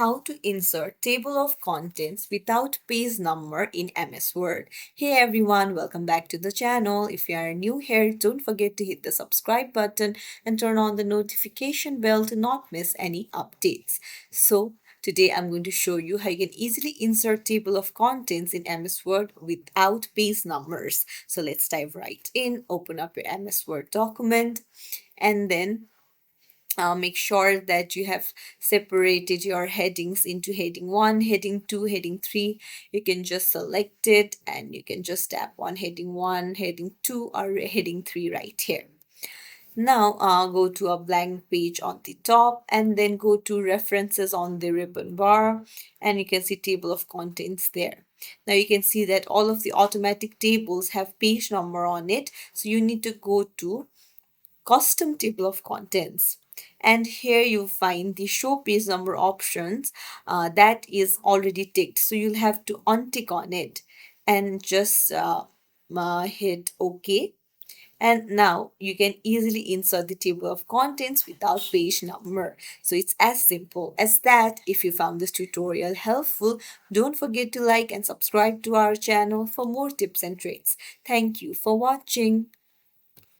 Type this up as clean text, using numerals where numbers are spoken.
how to insert table of contents without page number in MS Word. Hey everyone, welcome back to the channel. If you are new here, don't forget to hit the subscribe button and turn on the notification bell to not miss any updates. So today I'm going to show you how you can easily insert table of contents in MS Word without page numbers. So let's dive right in. Open up your MS Word document and then make sure that you have separated your headings into heading 1, heading 2, heading 3. You can just select it and you can just tap on heading 1, heading 2 or heading 3 right here. Now go to a blank page on the top and then go to references on the ribbon bar and you can see table of contents there. Now you can see that all of the automatic tables have page number on it. So you need to go to custom table of contents, and here you find the show page number options that is already ticked, so you'll have to untick on it and just hit OK. And now you can easily insert the table of contents without page number. So it's as simple as that. If you found this tutorial helpful, don't forget to like and subscribe to our channel for more tips and tricks. Thank you for watching.